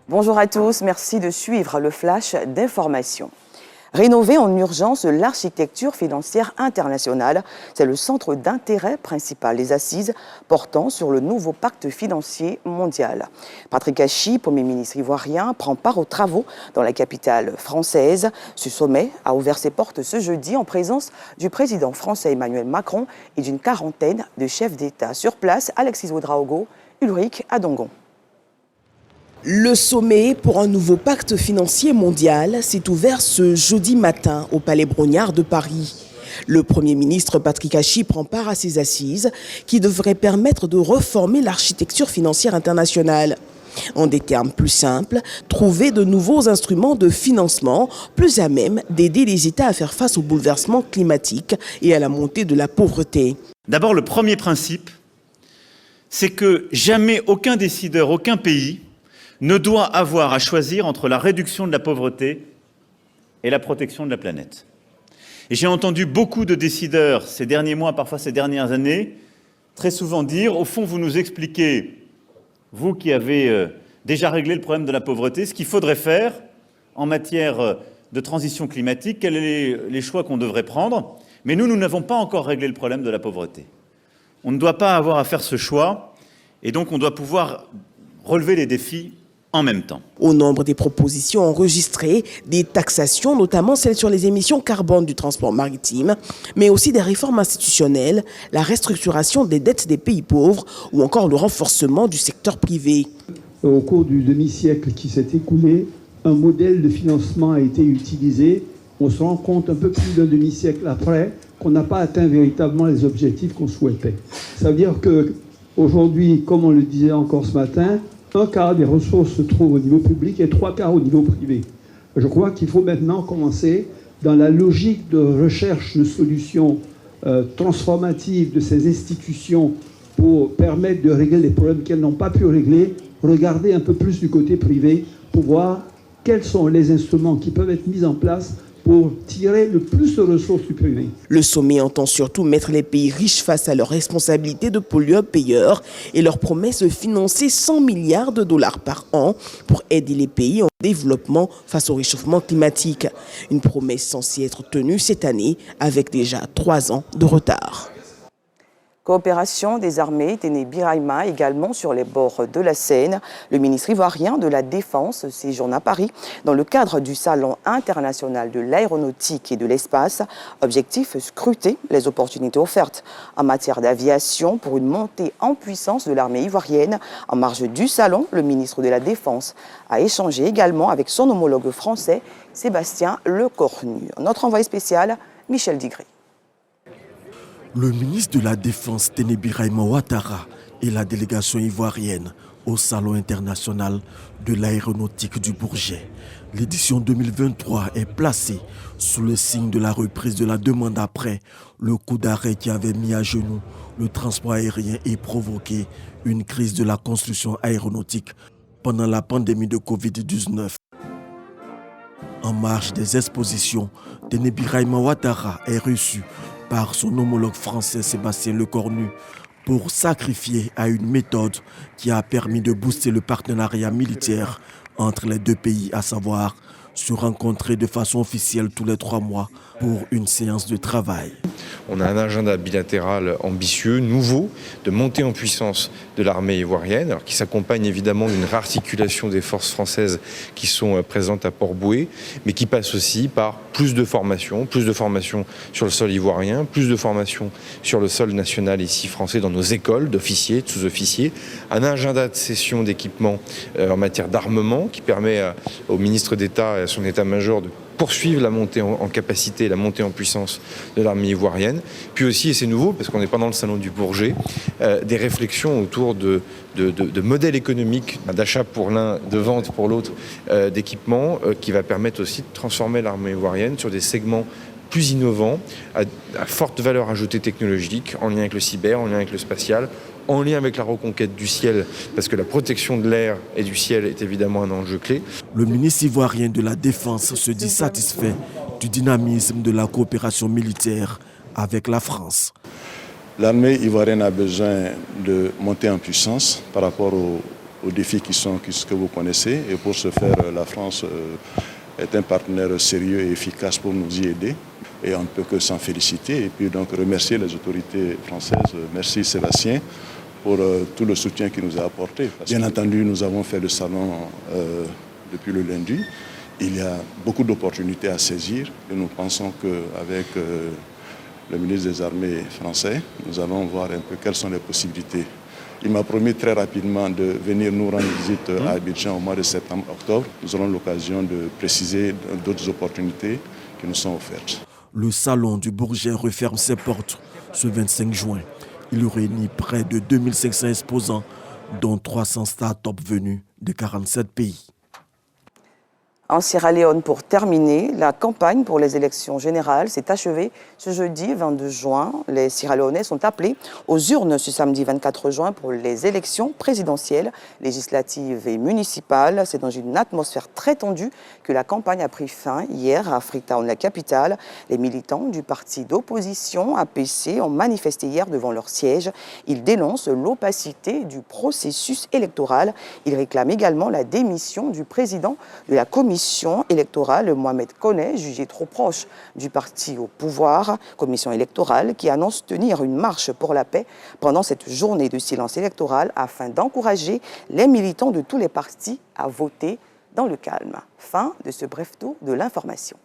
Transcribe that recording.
Bonjour à tous, merci de suivre le flash d'information. Rénover en urgence l'architecture financière internationale, c'est le centre d'intérêt principal des assises portant sur le nouveau pacte financier mondial. Patrick Hachi, Premier ministre ivoirien, prend part aux travaux dans la capitale française. Ce sommet a ouvert ses portes ce jeudi en présence du président français Emmanuel Macron et d'une quarantaine de chefs d'État. Sur place, Alexis Ouedraogo, Ulrich Adongon. Le sommet pour un nouveau pacte financier mondial s'est ouvert ce jeudi matin au Palais Brongniart de Paris. Le Premier ministre Patrick Hachi prend part à ces assises qui devraient permettre de reformer l'architecture financière internationale. En des termes plus simples, trouver de nouveaux instruments de financement plus à même d'aider les États à faire face aux bouleversements climatiques et à la montée de la pauvreté. D'abord, le premier principe, c'est que jamais aucun décideur, aucun pays ne doit avoir à choisir entre la réduction de la pauvreté et la protection de la planète. Et j'ai entendu beaucoup de décideurs ces derniers mois, parfois ces dernières années, très souvent dire, au fond, vous nous expliquez, vous qui avez déjà réglé le problème de la pauvreté, ce qu'il faudrait faire en matière de transition climatique, quels sont les choix qu'on devrait prendre, mais nous n'avons pas encore réglé le problème de la pauvreté. On ne doit pas avoir à faire ce choix, et donc on doit pouvoir relever les défis en même temps. Au nombre des propositions enregistrées, des taxations, notamment celles sur les émissions carbone du transport maritime, mais aussi des réformes institutionnelles, la restructuration des dettes des pays pauvres ou encore le renforcement du secteur privé. Au cours du demi-siècle qui s'est écoulé, un modèle de financement a été utilisé. On se rend compte un peu plus d'un demi-siècle après qu'on n'a pas atteint véritablement les objectifs qu'on souhaitait. Ça veut dire qu'aujourd'hui, comme on le disait encore ce matin, un quart des ressources se trouvent au niveau public et 3 quarts au niveau privé. Je crois qu'il faut maintenant commencer dans la logique de recherche de solutions transformatives de ces institutions pour permettre de régler les problèmes qu'elles n'ont pas pu régler, regarder un peu plus du côté privé pour voir quels sont les instruments qui peuvent être mis en place pour tirer le plus de ressources du privé. Le sommet entend surtout mettre les pays riches face à leurs responsabilités de pollueurs-payeurs et leur promet de financer 100 milliards de dollars par an pour aider les pays en développement face au réchauffement climatique. Une promesse censée être tenue cette année avec déjà 3 ans de retard. Coopération des armées Téné-Birahima également sur les bords de la Seine. Le ministre ivoirien de la Défense séjourne à Paris dans le cadre du Salon international de l'aéronautique et de l'espace. Objectif, scruter les opportunités offertes en matière d'aviation pour une montée en puissance de l'armée ivoirienne. En marge du salon, le ministre de la Défense a échangé également avec son homologue français, Sébastien Lecornu. Notre envoyé spécial, Michel Digré. Le ministre de la Défense Téné-Birahima Ouattara et la délégation ivoirienne au Salon international de l'aéronautique du Bourget. L'édition 2023 est placée sous le signe de la reprise de la demande après le coup d'arrêt qui avait mis à genoux le transport aérien et provoqué une crise de la construction aéronautique pendant la pandémie de Covid-19. En marge des expositions, Téné-Birahima Ouattara est reçu par son homologue français Sébastien Lecornu pour sacrifier à une méthode qui a permis de booster le partenariat militaire entre les deux pays, à savoir se rencontrer de façon officielle tous les 3 mois pour une séance de travail. On a un agenda bilatéral ambitieux, nouveau, de montée en puissance de l'armée ivoirienne, alors qui s'accompagne évidemment d'une réarticulation des forces françaises qui sont présentes à Port-Bouët, mais qui passe aussi par plus de formation sur le sol ivoirien, plus de formation sur le sol national ici français dans nos écoles d'officiers, de sous-officiers, un agenda de cession d'équipements en matière d'armement qui permet au ministre d'État et à son état-major de poursuivre la montée en capacité, la montée en puissance de l'armée ivoirienne. Puis aussi, et c'est nouveau parce qu'on n'est pas dans le salon du Bourget, des réflexions autour de modèles économiques, d'achat pour l'un, de vente pour l'autre d'équipements qui va permettre aussi de transformer l'armée ivoirienne sur des segments plus innovants, à forte valeur ajoutée technologique, en lien avec le cyber, en lien avec le spatial, en lien avec la reconquête du ciel, parce que la protection de l'air et du ciel est évidemment un enjeu clé. Le ministre ivoirien de la Défense se dit satisfait du dynamisme de la coopération militaire avec la France. L'armée ivoirienne a besoin de monter en puissance par rapport aux défis que vous connaissez. Et pour ce faire, la France est un partenaire sérieux et efficace pour nous y aider. Et on ne peut que s'en féliciter et puis donc remercier les autorités françaises. Merci Sébastien pour tout le soutien qu'il nous a apporté. Bien entendu, nous avons fait le salon depuis le lundi. Il y a beaucoup d'opportunités à saisir et nous pensons qu'avec le ministre des Armées français, nous allons voir un peu quelles sont les possibilités. Il m'a promis très rapidement de venir nous rendre visite à Abidjan au mois de septembre-octobre. Nous aurons l'occasion de préciser d'autres opportunités qui nous sont offertes. Le salon du Bourget referme ses portes ce 25 juin. Il réunit près de 2500 exposants, dont 300 start-up venus de 47 pays. En Sierra Leone, pour terminer, la campagne pour les élections générales s'est achevée ce jeudi 22 juin. Les Sierra Leonais sont appelés aux urnes ce samedi 24 juin pour les élections présidentielles, législatives et municipales. C'est dans une atmosphère très tendue que la campagne a pris fin hier à Freetown, la capitale. Les militants du parti d'opposition APC ont manifesté hier devant leur siège. Ils dénoncent l'opacité du processus électoral. Ils réclament également la démission du président de la commission électorale, Mohamed Koné, jugé trop proche du parti au pouvoir. Commission électorale qui annonce tenir une marche pour la paix pendant cette journée de silence électoral afin d'encourager les militants de tous les partis à voter dans le calme. Fin de ce bref tour de l'information.